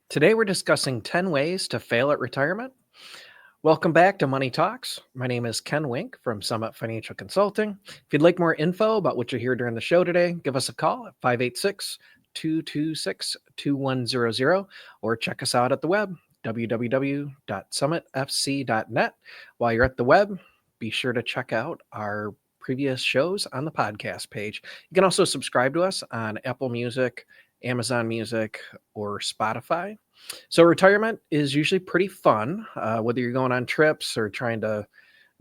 Today we're discussing 10 ways to fail at retirement. Welcome back to Money Talks. My name is Ken Wink from Summit Financial Consulting. If you'd like more info about what you hear during the show today, give us a call at 586 226 2100 or check us out at the web, www.summitfc.net. While you're at the web, be sure to check out our previous shows on the podcast page. You can also subscribe to us on Apple Music, Amazon Music, or Spotify. So retirement is usually pretty fun, whether you're going on trips or trying to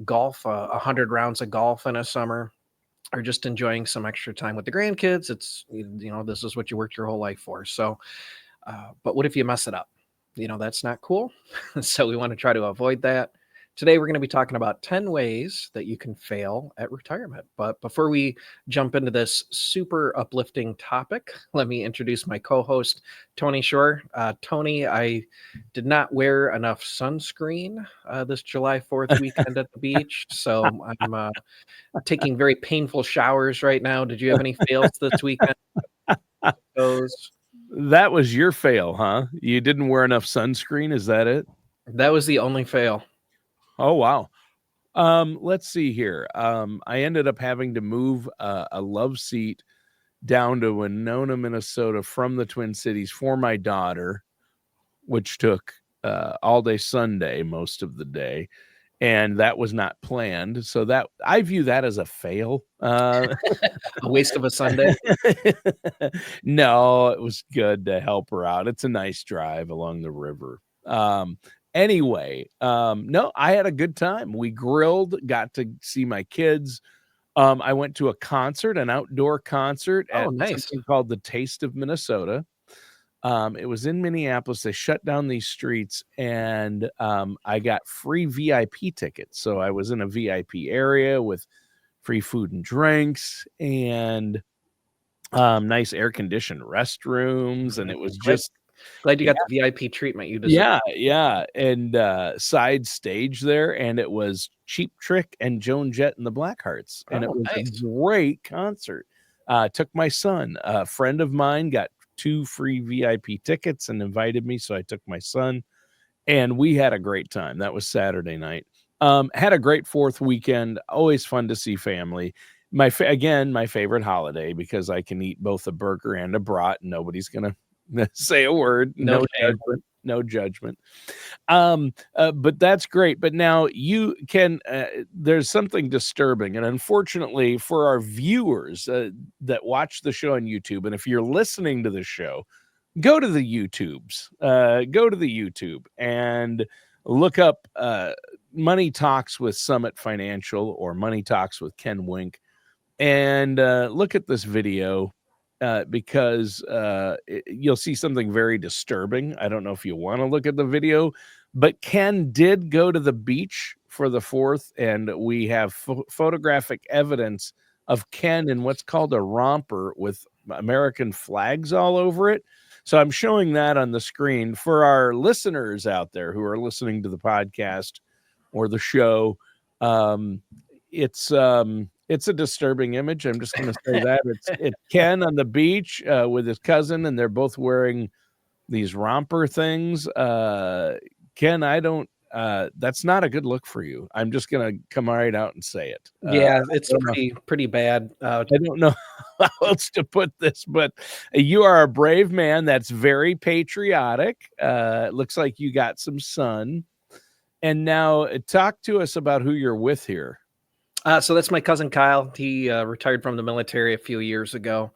golf 100 rounds of golf in a summer, or just enjoying some extra time with the grandkids. This is what you worked your whole life for. So, but what if you mess it up? That's not cool. So we want to try to avoid that. Today, we're going to be talking about 10 ways that you can fail at retirement. But before we jump into this super uplifting topic, let me introduce my co-host, Tony Shore. Tony, I did not wear enough sunscreen this July 4th weekend at the beach, so I'm taking very painful showers right now. Did you have any fails this weekend? Those? That was your fail, huh? You didn't wear enough sunscreen. Is that it? That was the only fail. Oh, wow. Let's see here. I ended up having to move a love seat down to Winona, Minnesota from the Twin Cities for my daughter, which took all day Sunday, most of the day. And that was not planned. So that I view that as a fail. A waste of a Sunday. No, it was good to help her out. It's a nice drive along the river. Anyway, no, I had a good time. We grilled, got to see my kids. I went to a concert, an outdoor concert at something called the Taste of Minnesota. It was in Minneapolis. They shut down these streets, and I got free VIP tickets. So I was in a VIP area with free food and drinks and nice air-conditioned restrooms, and it was just glad you got the VIP treatment you deserve. Yeah, and side stage there, and it was Cheap Trick and Joan Jett and the Blackhearts, and it was a great concert. Took my son, a friend of mine, got 2 free VIP tickets and invited me, so I took my son, and we had a great time. That was Saturday night. Had a great 4th weekend. Always fun to see family. My favorite holiday, because I can eat both a burger and a brat, and nobody's gonna say a word. No judgment. But that's great. But now you can, there's something disturbing. And unfortunately for our viewers that watch the show on YouTube, and if you're listening to the show, go to the YouTube and look up Money Talks with Summit Financial or Money Talks with Ken Wink, and look at this video. Because you'll see something very disturbing. I don't know if you want to look at the video, but Ken did go to the beach for the 4th, and we have photographic evidence of Ken in what's called a romper with American flags all over it. So I'm showing that on the screen for our listeners out there who are listening to the podcast or the show. It's a disturbing image. I'm just going to say that it's Ken on the beach with his cousin, and they're both wearing these romper things. Ken, that's not a good look for you. I'm just going to come right out and say it. Yeah, it's pretty bad. I don't know how else to put this, but you are a brave man. That's very patriotic. It looks like you got some sun. And now talk to us about who you're with here. So that's my cousin Kyle. He retired from the military a few years ago,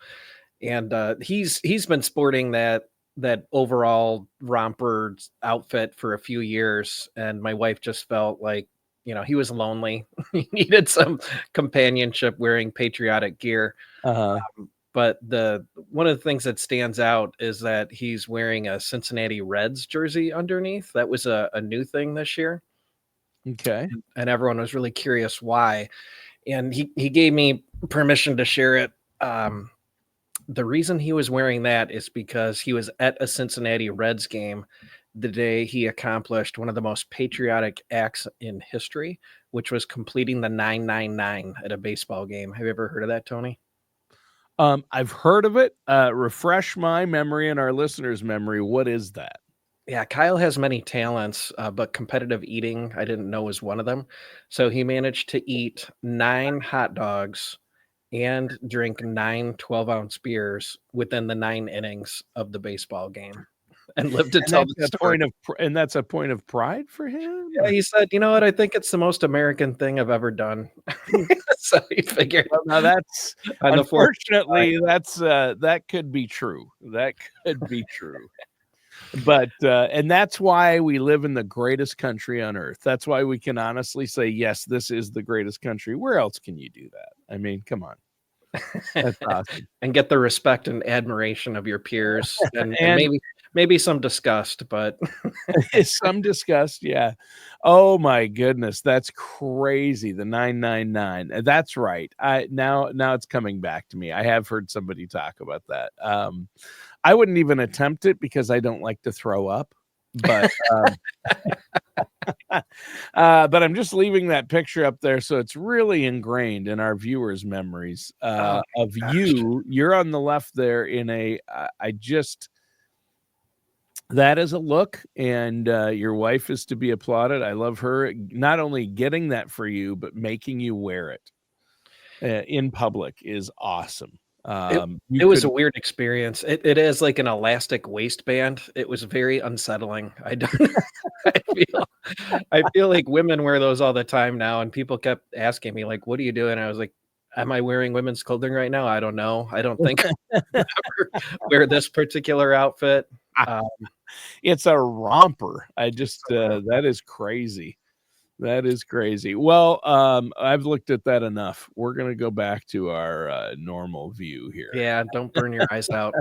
and he's been sporting that overall romper outfit for a few years. And my wife just felt like, he was lonely. He needed some companionship wearing patriotic gear. But one of the things that stands out is that he's wearing a Cincinnati Reds jersey underneath. That was a new thing this year. Okay. And everyone was really curious why. And he gave me permission to share it. The reason he was wearing that is because he was at a Cincinnati Reds game the day he accomplished one of the most patriotic acts in history, which was completing the 999 at a baseball game. Have you ever heard of that, Tony? I've heard of it. Refresh my memory and our listeners' memory. What is that? Yeah, Kyle has many talents, but competitive eating, I didn't know was one of them. So he managed to eat 9 hot dogs and drink 9 12-ounce beers within the 9 innings of the baseball game and lived to And tell that's the a story. point of and that's a point of pride for him, Yeah, or he said, "You know what? I think it's the most American thing I've ever done." So he figured well, now that's on the 4th of July. unfortunately, that could be true. That could be true. But, and that's why we live in the greatest country on earth. That's why we can honestly say, "Yes, this is the greatest country." Where else can you do that? I mean, come on. That's awesome. And get the respect and admiration of your peers and And maybe some disgust, but some disgust, yeah. Oh my goodness, that's crazy, the 999. That's right. I now it's coming back to me. I have heard somebody talk about that. I wouldn't even attempt it because I don't like to throw up, but, but I'm just leaving that picture up there so it's really ingrained in our viewers' memories, oh of gosh. you. You're on the left there in a I just that is a look, and, your wife is to be applauded. I love her not only getting that for you, but making you wear it, in public is awesome. It You it was a could weird experience. It is like an elastic waistband. It was very unsettling. I don't I feel I feel like women wear those all the time now, and people kept asking me like, "What are you doing?" I was like, "Am I wearing women's clothing right now? I don't know. I don't think I ever wear this particular outfit." Um, it's a romper. I just, so that is crazy. That is crazy. Well, I've looked at that enough. We're gonna go back to our, normal view here. yeah, don't burn your eyes out.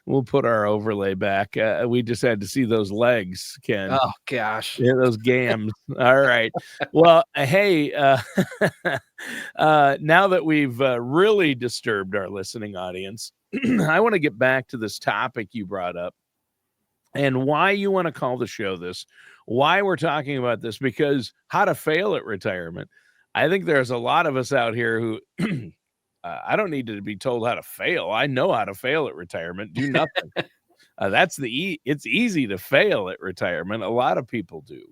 We'll put our overlay back. We just had to see those legs, Ken. Oh gosh. Yeah, those gams. All right. Well, hey, now that we've, really disturbed our listening audience, I wanna get back to this topic you brought up and why you wanna call the show this, why we're talking about this, because how to fail at retirement. I think there's a lot of us out here who, I don't need to be told how to fail. I know how to fail at retirement, do nothing. That's it's easy to fail at retirement. A lot of people do,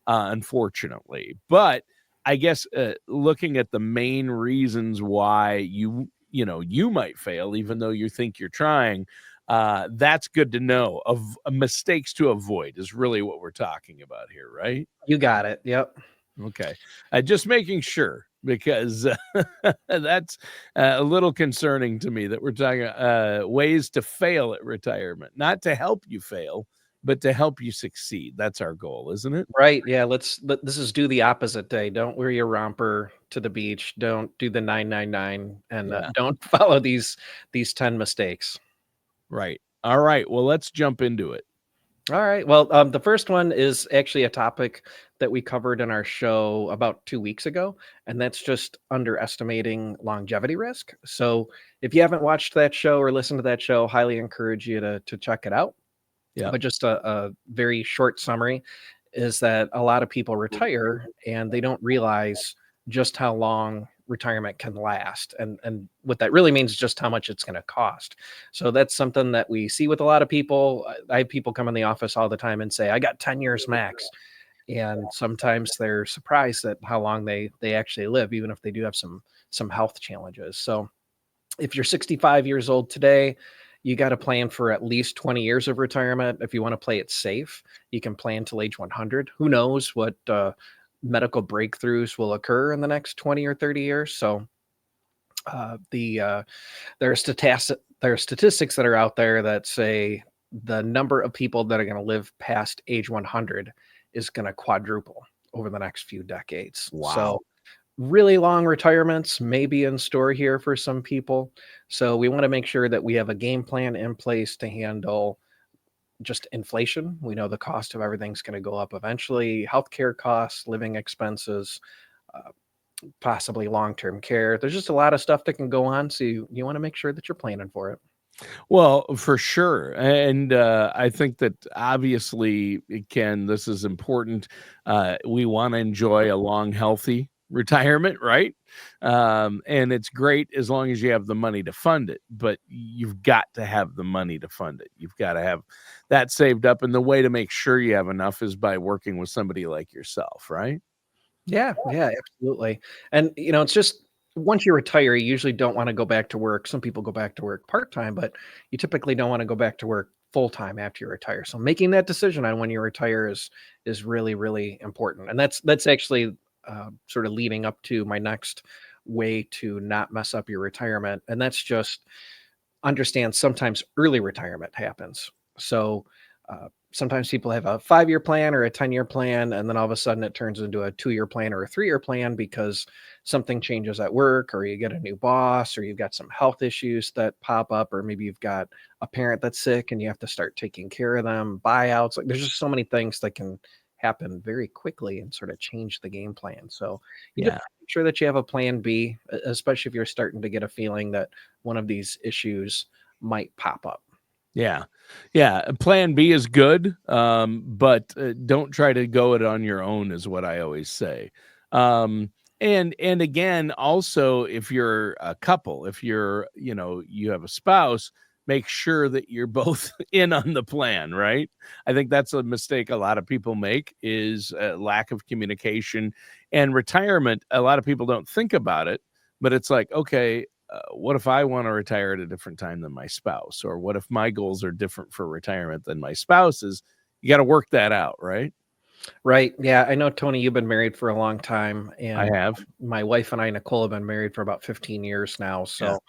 unfortunately. But I guess, looking at the main reasons why you might fail, even though you think you're trying, that's good to know. Of mistakes to avoid is really what we're talking about here, right? You got it. Yep. Okay. Just making sure because that's a little concerning to me that we're talking ways to fail at retirement, not to help you fail, but to help you succeed. That's our goal, isn't it? Right, yeah, this is do the opposite day. Don't wear your romper to the beach, don't do the 999, and, Yeah. don't follow these 10 mistakes. Right. All right. Well, let's jump into it. Alright, well, the first one is actually a topic that we covered in our show about 2 weeks ago, and that's just underestimating longevity risk. So, if you haven't watched that show or listened to that show, highly encourage you to check it out. Yeah. But just a very short summary is that a lot of people retire and they don't realize just how long retirement can last, and what that really means is just how much it's going to cost. So that's something that we see with a lot of people. I have people come in the office all the time and say, "I got 10 years max," and sometimes they're surprised at how long they actually live, even if they do have some health challenges. So if you're 65 years old today, you got to plan for at least 20 years of retirement. If you want to play it safe, you can plan till age 100. Who knows what medical breakthroughs will occur in the next 20 or 30 years? So there are statistics that are out there that say the number of people that are going to live past age 100 is going to quadruple over the next few decades. Wow. So really long retirements may be in store here for some people. So we want to make sure that we have a game plan in place to handle just inflation. We know the cost of everything's going to go up eventually, healthcare costs, living expenses, uh, possibly long-term care. There's just a lot of stuff that can go on. So you want to make sure that you're planning for it. Well, for sure. And I think that obviously, Ken, this is important. We want to enjoy a long, healthy retirement, right? And it's great as long as you have the money to fund it, but you've got to have the money to fund it. You've got to have that saved up. And the way to make sure you have enough is by working with somebody like yourself, right? Yeah, yeah, absolutely. And, it's just once you retire, you usually don't wanna go back to work. Some people go back to work part-time, but you typically don't wanna go back to work full-time after you retire. So making that decision on when you retire is really, really important. And that's actually, sort of leading up to my next way to not mess up your retirement, and that's just understand sometimes early retirement happens. So sometimes people have a 5-year plan or a 10-year plan, and then all of a sudden it turns into a 2-year plan or a 3-year plan because something changes at work, or you get a new boss, or you've got some health issues that pop up, or maybe you've got a parent that's sick and you have to start taking care of them, buyouts. Like there's just so many things that can happen very quickly and sort of change the game plan. So you just Yeah. make sure that you have a plan B, especially if you're starting to get a feeling that one of these issues might pop up. Yeah. Yeah, plan B is good, but, don't try to go it on your own is what I always say. And again, also, if you're a couple, if you have a spouse, make sure that you're both in on the plan, right? I think that's a mistake a lot of people make is, lack of communication, and retirement, a lot of people don't think about it, but it's like, okay, what if I want to retire at a different time than my spouse? Or what if my goals are different for retirement than my spouse's? You got to work that out, right? Right. Yeah. I know, Tony, you've been married for a long time, I and have. my wife and I, Nicole, have been married for about 15 years now. Yeah. So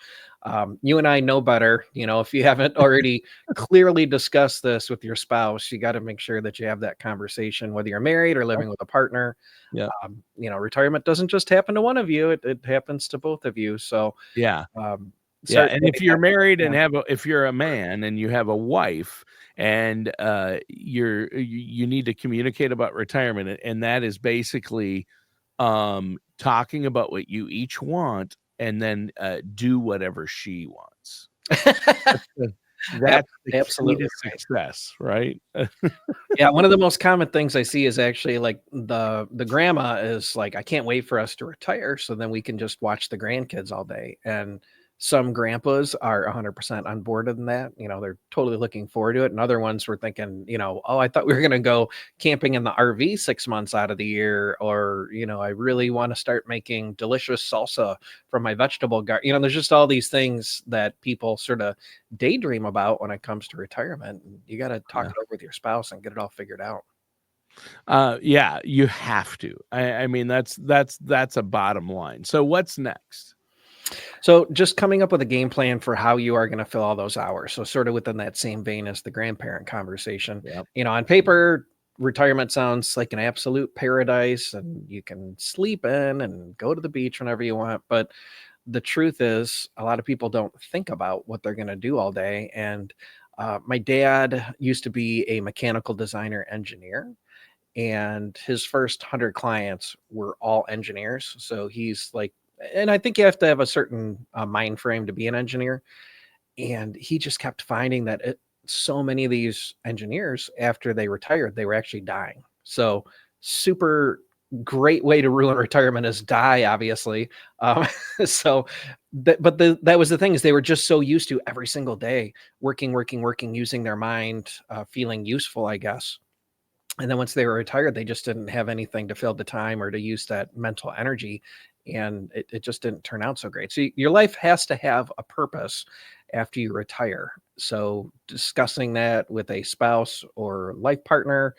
you and I know better. If you haven't already clearly discussed this with your spouse, you got to make sure that you have that conversation, whether you're married or living with a partner. Yeah. Retirement doesn't just happen to one of you, it happens to both of you. So Yeah. um, Yeah, start and if building you're that married and plan. if you're a man and you have a wife and, you need to communicate about retirement, and that is basically, talking about what you each want and then, do whatever she wants. That's the Ab that's the key absolutely to right. success, right? Yeah, one of the most common things I see is actually like the grandma is like, "I can't wait for us to retire so then we can just watch the grandkids all day." And some grandpas are 100% on board in that. They're totally looking forward to it. And other ones were thinking, "Oh, I thought we were gonna go camping in the RV 6 months out of the year," or, "I really wanna start making delicious salsa from my vegetable garden." There's just all these things that people sorta daydream about when it comes to retirement. And you got to talk Yeah. it over with your spouse and get it all figured out. Yeah, you have to. I mean, that's a bottom line. So what's next? So, just coming up with a game plan for how you are going to fill all those hours. So, sort of within that same vein as the grandparent conversation. Yep. On paper, retirement sounds like an absolute paradise and you can sleep in and go to the beach whenever you want. But the truth is, a lot of people don't think about what they're going to do all day. And my dad used to be a mechanical designer engineer, and his first 100 clients were all engineers. So he's like, and I think you have to have a certain mind frame to be an engineer. And he just kept finding that so many of these engineers, after they retired, they were actually dying. So super great way to ruin retirement is die, obviously. Um, so, that was the thing, is they were just so used to every single day working, working, working, using their mind, feeling useful, I guess. And then once they were retired, they just didn't have anything to fill the time or to use that mental energy. And it just didn't turn out so great. So your life has to have a purpose after you retire. So discussing that with a spouse or life partner,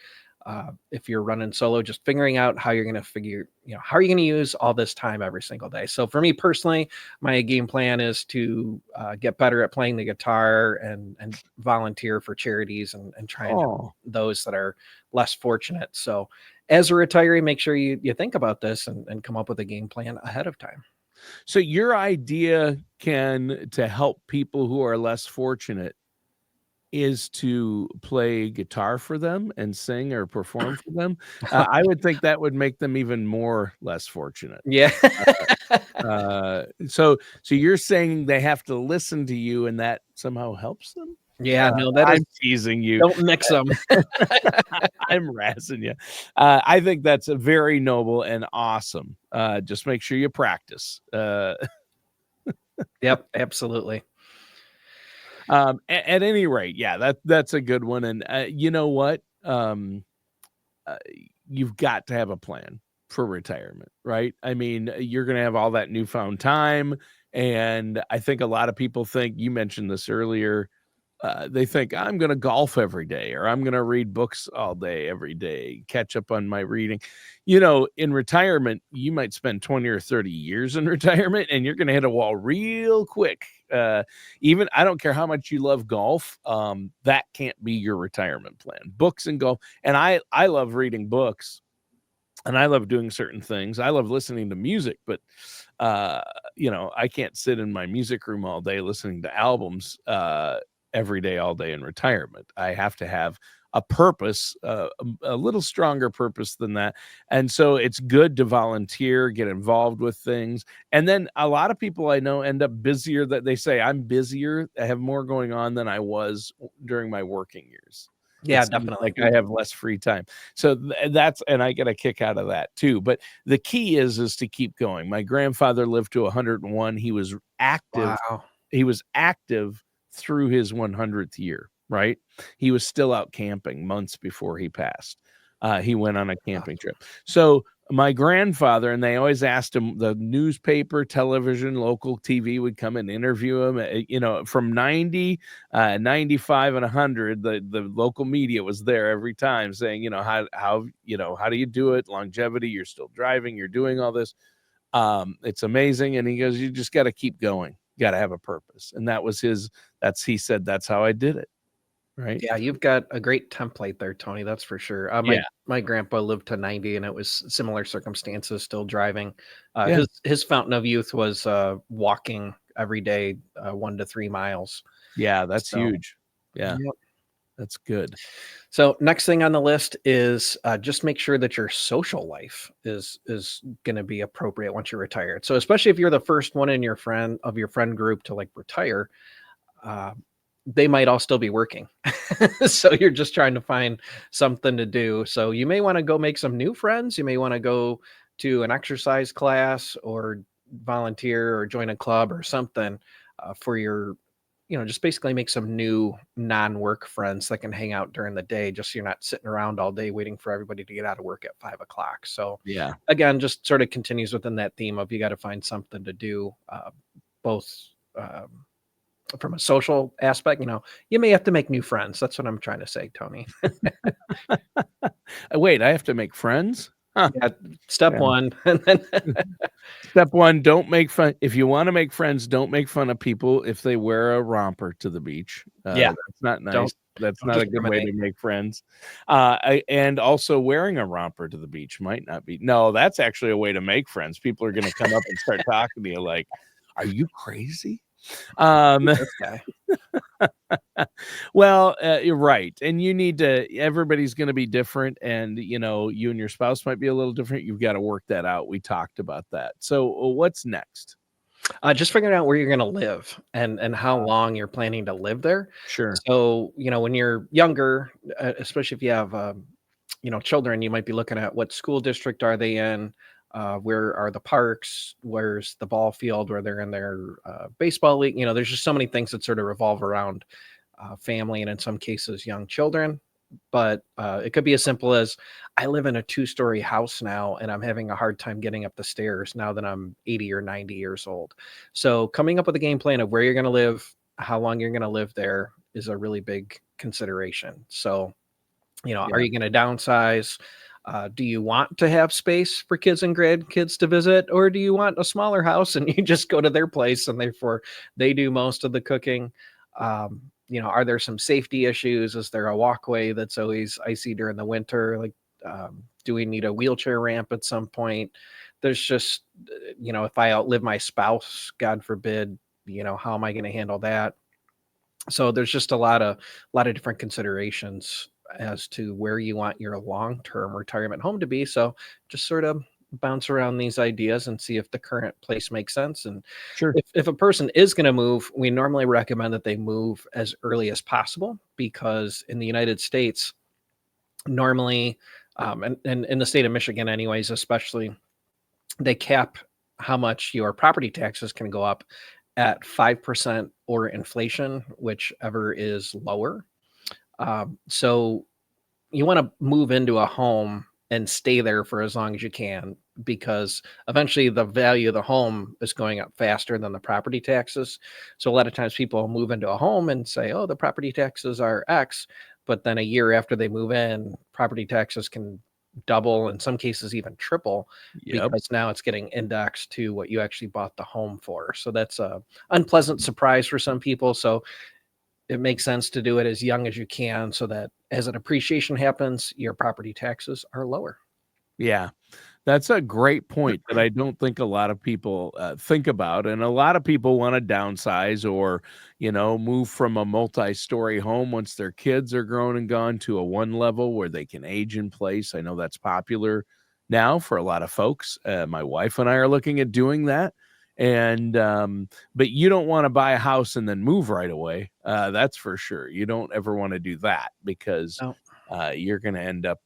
if you're running solo, just figuring out how you're going to how are you going to use all this time every single day. So for me personally, my game plan is to get better at playing the guitar and volunteer for charities and try and help Oh. those that are less fortunate. So as a retiree, make sure you think about this and come up with a game plan ahead of time. So your idea can to help people who are less fortunate is to play guitar for them and sing or perform for them? I would think that would make them even more less fortunate. Yeah. So you're saying they have to listen to you and that somehow helps them? Yeah, no, that is I'm teasing you. don't mix them. I'm razzing you. I think that's a very noble and awesome. Just make sure you practice. Yep, absolutely. At any rate, yeah, that's a good one. And you know what? Uh, you've got to have a plan for retirement, right? I mean, you're going to have all that newfound time. And I think a lot of people think, you mentioned this earlier, they think I'm going to golf every day or I'm going to read books all day, every day, catch up on my reading. In retirement, you might spend 20 or 30 years in retirement and you're going to hit a wall real quick. Even I don't care how much you love golf, that can't be your retirement plan. Books and golf. And I love reading books and I love doing certain things. I love listening to music, but I can't sit in my music room all day listening to albums every day, all day in retirement. I have to have a purpose, a little stronger purpose than that. And so it's good to volunteer, get involved with things. And then a lot of people I know end up busier, that they say, I'm busier, I have more going on than I was during my working years. It Yeah, seems definitely. like I have less free time. So that's, and I get a kick out of that too. But the key is to keep going. My grandfather lived to 101. He was active. Wow. He was active through his 100th year, right? He was still out camping months before he passed. He went on a camping trip. So my grandfather, and they always asked him, the newspaper, television, local TV would come and interview him. From 90, 95 and 100, the local media was there every time saying, how do you do it? Longevity, you're still driving, you're doing all this. It's amazing. And he goes, you just got to keep going. You got to have a purpose. And that was he said, that's how I did it. Right. Yeah, you've got a great template there, Tony, that's for sure. My Yeah. my grandpa lived to 90 and it was similar circumstances, still driving. Yeah. His fountain of youth was walking every day, 1 to 3 miles. Yeah. That's So, huge. Yeah. yep. That's good. So next thing on the list is just make sure that your social life is going to be appropriate once you're retired. So especially if you're the first one in your friend group to like retire, uh, they might all still be working. So you're just trying to find something to do. So you may want to go make some new friends. You may want to go to an exercise class or volunteer or join a club or something for your, just basically make some new non-work friends that can hang out during the day. Just so you're not sitting around all day waiting for everybody to get out of work at 5 o'clock. So Yeah. again, just sort of continues within that theme of you got to find something to do, both. From a social aspect, you may have to make new friends. That's what I'm trying to say, Tony. Wait, I have to make friends? Huh. Yeah, step Yeah. 1, and then Step 1, don't make fun. If you want to make friends, don't make fun of people if they wear a romper to the beach. yeah, That's not nice. don't That's don't not a good way discriminate. to make friends. And also wearing a romper to the beach might not be. No, that's actually a way to make friends. People are going to come up and start talking to you like, "Are you crazy?" Um, Who's this guy? well, you're right. And everybody's going to be different. And, you and your spouse might be a little different. You've got to work that out. We talked about that. So what's next? Just figuring out where you're gonna live and how long you're planning to live there. Sure. So, when you're younger, especially if you have, children, you might be looking at what school district are they in, where are the parks, where's the ball field, where they're in their baseball league. There's just so many things that sort of revolve around family and in some cases young children. But it could be as simple as I live in a 2-story house now and I'm having a hard time getting up the stairs now that I'm 80 or 90 years old. So coming up with a game plan of where you're going to live, how long you're going to live there is a really big consideration. So, are Yeah. you going to downsize? Do you want to have space for kids and grandkids to visit, or do you want a smaller house and you just go to their place and therefore they do most of the cooking? Are there some safety issues? Is there a walkway that's always icy during the winter? Like, do we need a wheelchair ramp at some point? There's just, if I outlive my spouse, God forbid, how am I going to handle that? So there's just a lot of different considerations as to where you want your long-term retirement home to be. So just sort of bounce around these ideas and see if the current place makes sense. And Sure. if a person is going to move, we normally recommend that they move as early as possible, because in the United States, normally, and in the state of Michigan, anyways, especially, they cap how much your property taxes can go up at 5% or inflation, whichever is lower. So you want to move into a home and stay there for as long as you can, because eventually the value of the home is going up faster than the property taxes. So a lot of times people move into a home and say, oh, the property taxes are X, but then a year after they move in, property taxes can double, in some cases even triple, Yep. because now it's getting indexed to what you actually bought the home for. So that's a unpleasant surprise for some people. So it makes sense to do it as young as you can, so that as an appreciation happens, your property taxes are lower. Yeah. That's a great point that I don't think a lot of people think about. And a lot of people want to downsize or, move from a multi-story home once their kids are grown and gone to a one level where they can age in place. I know that's popular now for a lot of folks. My wife and I are looking at doing that. And, but you don't want to buy a house and then move right away. That's for sure. You don't ever want to do that, because Oh, you're going to end up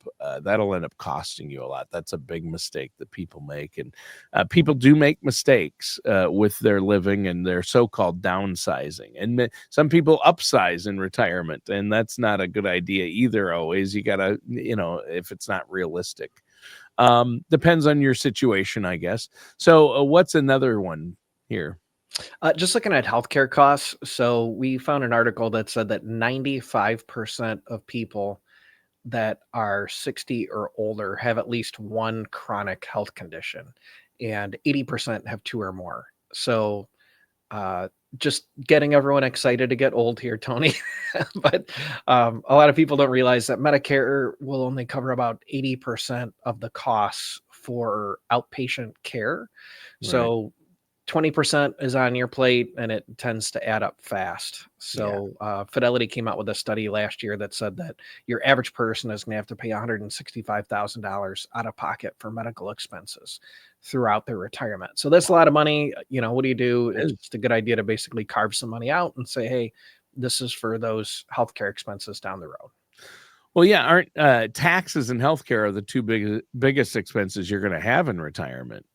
that'll end up costing you a lot. That's a big mistake that people make, and people do make mistakes with their living and their so-called downsizing, and some people upsize in retirement, and that's not a good idea either. Always, you gotta, if it's not realistic. Depends on your situation, I guess. So what's another one here? just looking at healthcare costs. So we found an article that said that 95% of people that are 60 or older have at least one chronic health condition, and 80% have two or more. So uh, just getting everyone excited to get old here, Tony. But a lot of people don't realize that Medicare will only cover about 80% of the costs for outpatient care. Right. So 20% is on your plate, and it tends to add up fast. Yeah. So Fidelity came out with a study last year that said that your average person is going to have to pay $165,000 out of pocket for medical expenses throughout their retirement. So that's a lot of money. What do you do? It It's is. just a good idea to basically carve some money out and say, hey, this is for those healthcare expenses down the road. Well, yeah, aren't taxes and healthcare are the two biggest expenses you're going to have in retirement,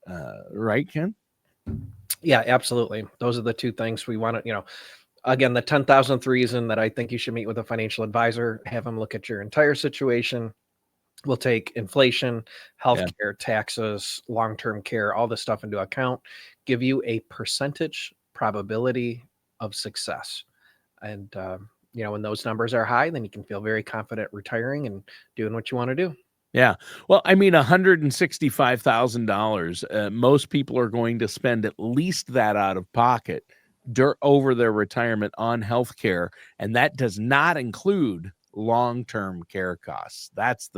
right, Ken? Yeah, absolutely. Those are the two things we want to. Again, the 10,000th reason that I think you should meet with a financial advisor, have them look at your entire situation. We'll take inflation, Yeah. healthcare, taxes, long-term care, all this stuff into account, give you a percentage probability of success. And, when those numbers are high, then you can feel very confident retiring and doing what you want to do. Yeah. Well, I mean, $165,000. Most people are going to spend at least that out of pocket over their retirement on healthcare, and that does not include long-term care costs. That's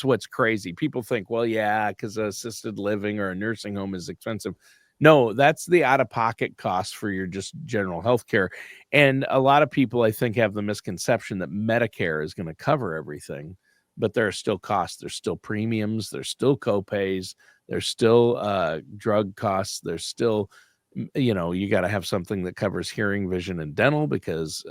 what's crazy. People think, well, yeah, because assisted living or a nursing home is expensive. No, that's the out-of-pocket cost for your just general healthcare. And a lot of people, I think, have the misconception that Medicare is going to cover everything, but there are still costs. There's still premiums. There's still copays. There's still drug costs. There's still, you got to have something that covers hearing, vision, and dental, because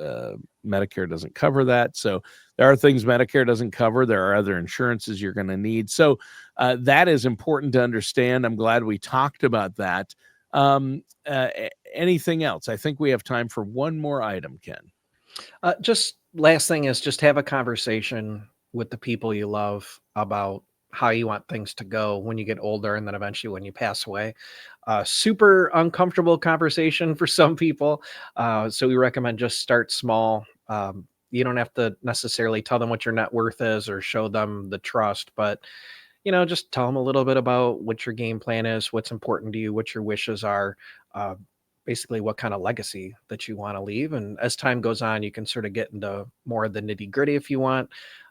Medicare doesn't cover that. So there are things Medicare doesn't cover. There are other insurances you're going to need. So that is important to understand. I'm glad we talked about that. Anything else? I think we have time for one more item, Ken. Just last thing is just have a conversation with the people you love about how you want things to go when you get older, and then eventually when you pass away. Super uncomfortable conversation for some people. So we recommend just start small. You don't have to necessarily tell them what your net worth is or show them the trust, but just tell them a little bit about what your game plan is, what's important to you, what your wishes are, uh, basically what kind of legacy that you want to leave. And as time goes on, you can sort of get into more of the nitty gritty if you want.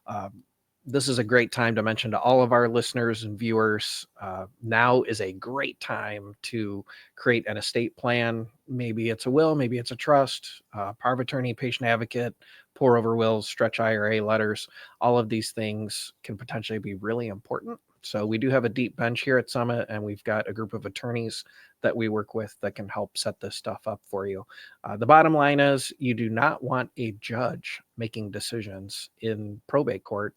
Um, this is a great time to mention to all of our listeners and viewers. Now is a great time to create an estate plan. Maybe it's a will, maybe it's a trust, power of attorney, patient advocate, pour over wills, stretch IRA letters. All of these things can potentially be really important. So we do have a deep bench here at Summit, and we've got a group of attorneys that we work with that can help set this stuff up for you. The bottom line is you do not want a judge making decisions in probate court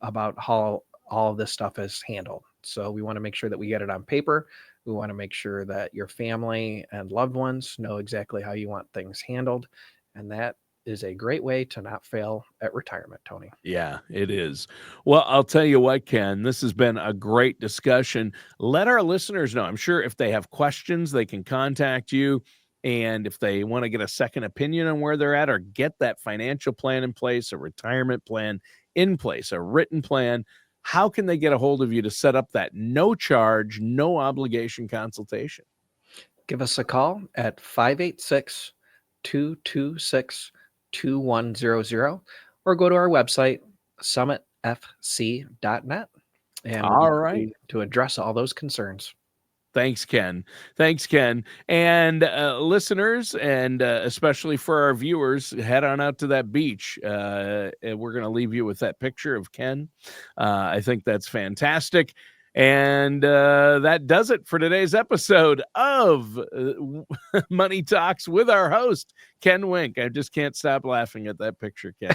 about how all of this stuff is handled. So we want to make sure that we get it on paper. We want to make sure that your family and loved ones know exactly how you want things handled. And that is a great way to not fail at retirement, Tony. Yeah, it is. Well, I'll tell you what, Ken, this has been a great discussion. Let our listeners know. I'm sure if they have questions, they can contact you. And if they want to get a second opinion on where they're at or get that financial plan in place, a retirement plan in place, a written plan, how can they get a hold of you to set up that no charge, no obligation consultation? Give us a call at 586 226 2100 or go to our website, summitfc.net, and we'll All be right. happy to address all those concerns. Thanks, Ken. Thanks, Ken. And listeners, and especially for our viewers, head on out to that beach. And we're going to leave you with that picture of Ken. I think that's fantastic. And that does it for today's episode of Money Talks with our host, Ken Wink. I just can't stop laughing at that picture, Ken.